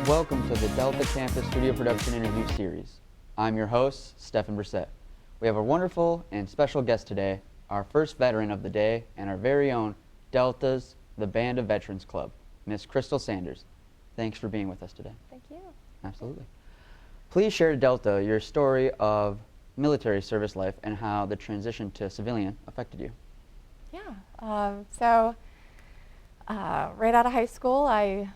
welcome to the Delta Campus Studio Production Interview Series. I'm your host, Stephen Brissett. We have a wonderful and special guest today, our first veteran of the day, and our very own Delta's The Band of Veterans Club, Miss Krystal Sanders. Thanks for being with us today. Thank you. Absolutely. Please share to Delta your story of military service life and how the transition to civilian affected you. Yeah. Right out of high school, I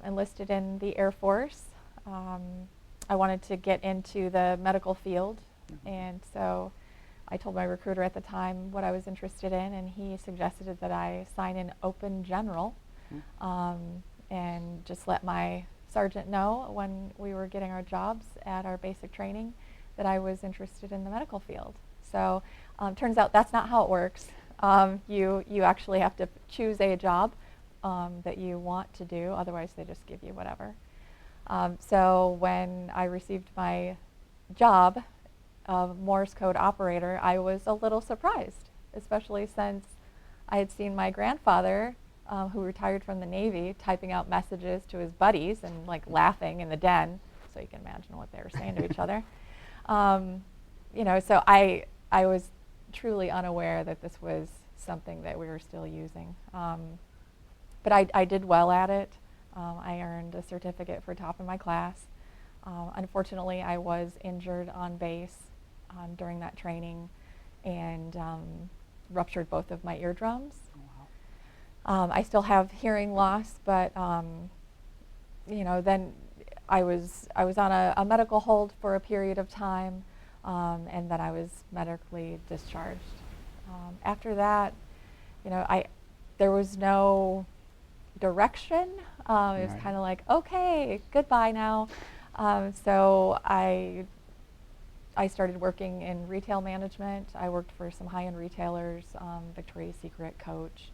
enlisted in the Air Force. I wanted to get into the medical field, and so I told my recruiter at the time what I was interested in, and he suggested that I sign in open general and just let my sergeant know when we were getting our jobs at our basic training that I was interested in the medical field. So turns out that's not how it works. You actually have to choose a job that you want to do, otherwise they just give you whatever. So when I received my job of Morse code operator, I was a little surprised, especially since I had seen my grandfather, who retired from the Navy, typing out messages to his buddies and like laughing in the den, so you can imagine what they were saying to each other. So I was truly unaware that this was something that we were still using. But I did well at it. I earned a certificate for top in my class. Unfortunately, I was injured on base during that training and ruptured both of my eardrums. Oh, wow. I still have hearing loss, but then I was on a medical hold for a period of time, and then I was medically discharged. After that, there was no direction. It was kind of like, okay, goodbye now. So I started working in retail management. I worked for some high-end retailers, Victoria's Secret, Coach,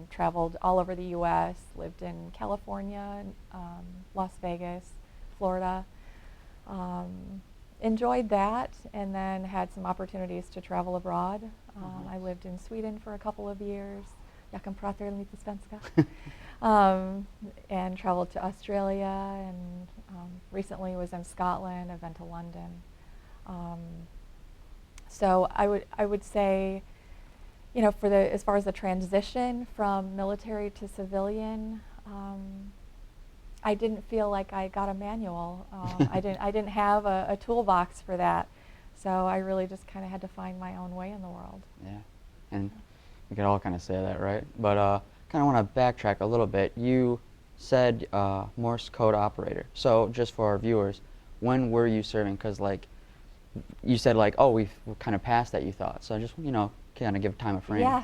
traveled all over the U.S., lived in California, Las Vegas, Florida. Enjoyed that, and then had some opportunities to travel abroad. I lived in Sweden for a couple of years. Jag kan prata lite svenska. And traveled to Australia, and recently was in Scotland. I've been to London. So I would say, as far as the transition from military to civilian, I didn't feel like I got a manual. I didn't have a toolbox for that. So I really just kind of had to find my own way in the world. Yeah, and we could all kind of say that, right? But kind of want to backtrack a little bit. You said Morse code operator. So just for our viewers, when were you serving? Because you said we're kind of past that, you thought. So just kind of give time a frame. Yeah.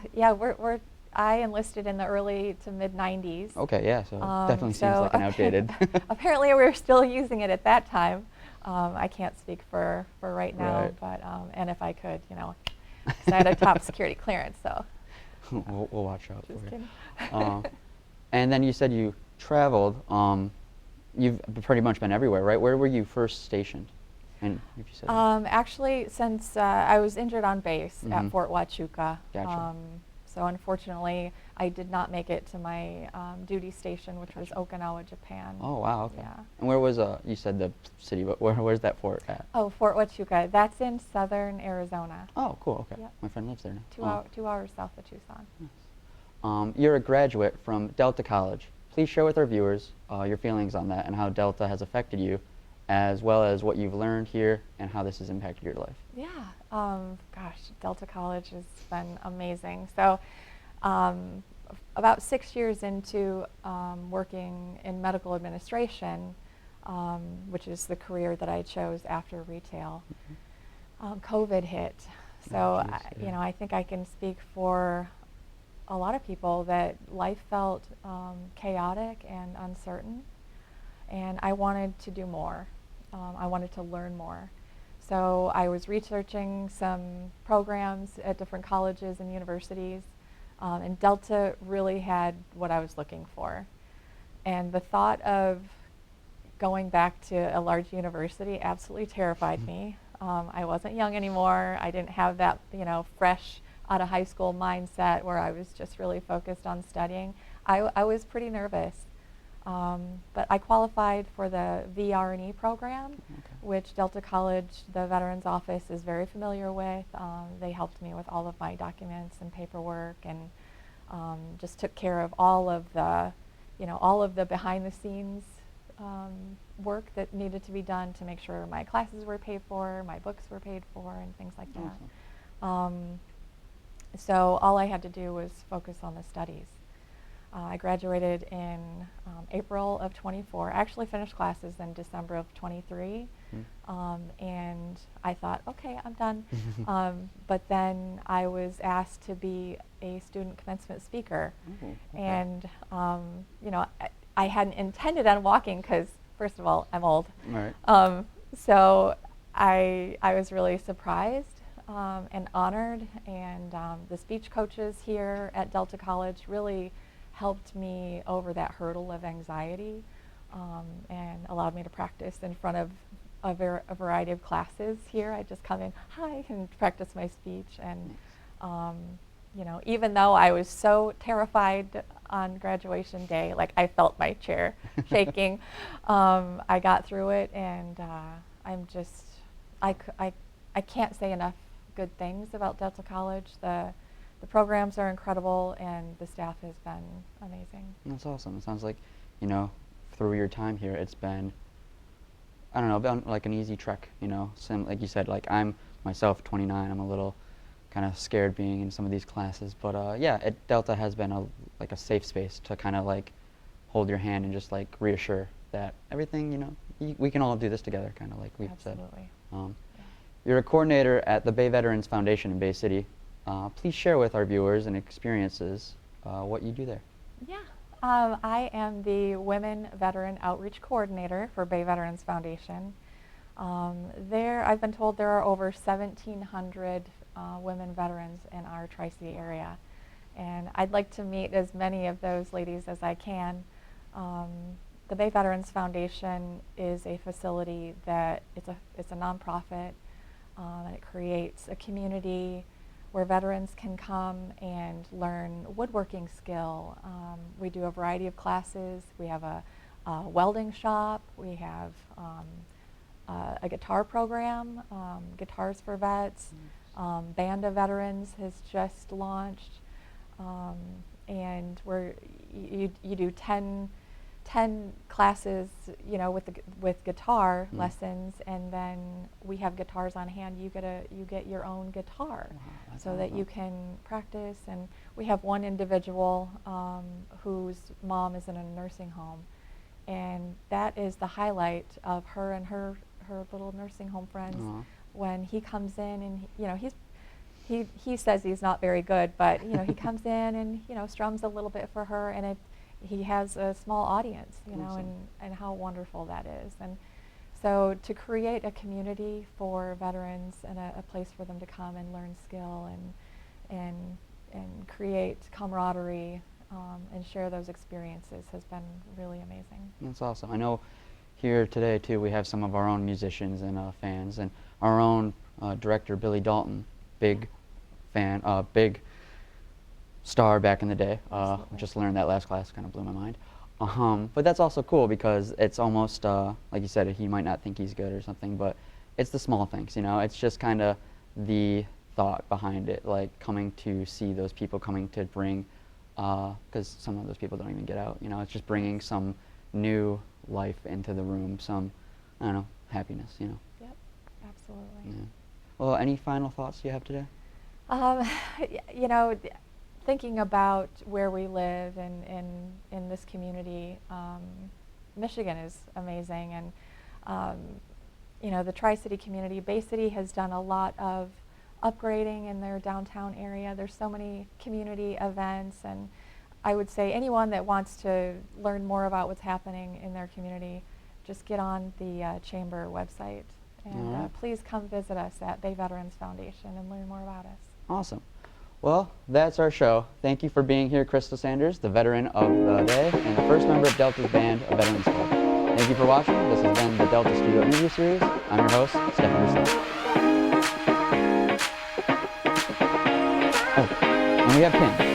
I enlisted in the early to mid 90s. Okay, yeah. So definitely seems like an outdated. Apparently, we were still using it at that time. I can't speak for right now, right. But and if I could, I had a top security clearance, so. We'll watch out Just for you. kidding. And then you said you traveled. You've pretty much been everywhere, right? Where were you first stationed? And if you said actually, since I was injured on base at Fort Huachuca. Gotcha. So unfortunately, I did not make it to my duty station, which was Okinawa, Japan. Oh, wow, okay. Yeah. And where was, you said the city, but where's that fort at? Oh, Fort Huachuca. That's in southern Arizona. Oh, cool, okay. Yep. My friend lives there now. 2 hours south of Tucson. Nice. You're a graduate from Delta College. Please share with our viewers your feelings on that and how Delta has affected you, as well as what you've learned here and how this has impacted your life. Yeah, Delta College has been amazing. So about 6 years into working in medical administration, which is the career that I chose after retail, COVID hit. So, I think I can speak for a lot of people that life felt chaotic and uncertain, and I wanted to do more. I wanted to learn more. So I was researching some programs at different colleges and universities, and Delta really had what I was looking for. And the thought of going back to a large university absolutely terrified me. I wasn't young anymore. I didn't have that, fresh out of high school mindset where I was just really focused on studying. I was pretty nervous. But I qualified for the VR&E program, Okay. which Delta College, the Veterans Office, is very familiar with. They helped me with all of my documents and paperwork, and just took care of all of the, all of the behind-the-scenes work that needed to be done to make sure my classes were paid for, my books were paid for, and things like that. Awesome. So all I had to do was focus on the studies. I graduated in April of 24. I actually finished classes in December of 23. And I thought, okay, I'm done. But then I was asked to be a student commencement speaker. Ooh, okay. And, I hadn't intended on walking because, first of all, I'm old. Right. So I was really surprised and honored. And the speech coaches here at Delta College really helped me over that hurdle of anxiety and allowed me to practice in front of a variety of classes here. I just come in, hi, and practice my speech. And even though I was so terrified on graduation day, like I felt my chair shaking, I got through it, and I'm just, I can't say enough good things about Delta College. The programs are incredible, and the staff has been amazing. That's awesome. It sounds like, through your time here, it's been, I don't know, been like an easy trek, like you said, like I'm myself 29, I'm a little kind of scared being in some of these classes, but Delta has been a safe space to kind of like hold your hand and just like reassure that everything, we can all do this together, kind of like we've said. Absolutely. You're a coordinator at the Bay Veterans Foundation in Bay City. Please share with our viewers and experiences what you do there. Yeah. I am the Women Veteran Outreach Coordinator for Bay Veterans Foundation. I've been told there are over 1,700 women veterans in our Tri-City area. And I'd like to meet as many of those ladies as I can. The Bay Veterans Foundation is a facility that it's a nonprofit, and it creates a community where veterans can come and learn woodworking skill. We do a variety of classes. We have a welding shop. We have a guitar program, Guitars for Vets. Band of Veterans has just launched. And you do 10 classes, with guitar lessons, and then we have guitars on hand. You get your own guitar, so that you can practice. And we have one individual whose mom is in a nursing home, and that is the highlight of her and her little nursing home friends. Aww. When he comes in, and he says he's not very good, but he comes in and strums a little bit for her, and he has a small audience, Awesome. and how wonderful that is. And so to create a community for veterans and a place for them to come and learn skill and create camaraderie and share those experiences has been really amazing. That's awesome. I know here today too we have some of our own musicians and fans, and our own director Billy Dalton, big fan, big star back in the day. Just learned that last class, kind of blew my mind. But that's also cool because it's almost like you said, he might not think he's good or something, but it's the small things, it's just kind of the thought behind it, like coming to see those people, coming to bring, because some of those people don't even get out, it's just bringing some new life into the room, some, I don't know, happiness, Yep, absolutely. Yeah. Well, any final thoughts you have today? Thinking about where we live and in this community, Michigan is amazing, and the Tri-City community, Bay City has done a lot of upgrading in their downtown area. There's so many community events, and I would say anyone that wants to learn more about what's happening in their community, just get on the Chamber website, and please come visit us at Bay Veterans Foundation and learn more about us. Awesome. Well, that's our show. Thank you for being here, Krystal Sanders, the veteran of the day and the first member of Delta's band, A Veterans Club. Thank you for watching. This has been the Delta Studio Interview Series. I'm your host, Stephen Krystal. Oh, and we have pins.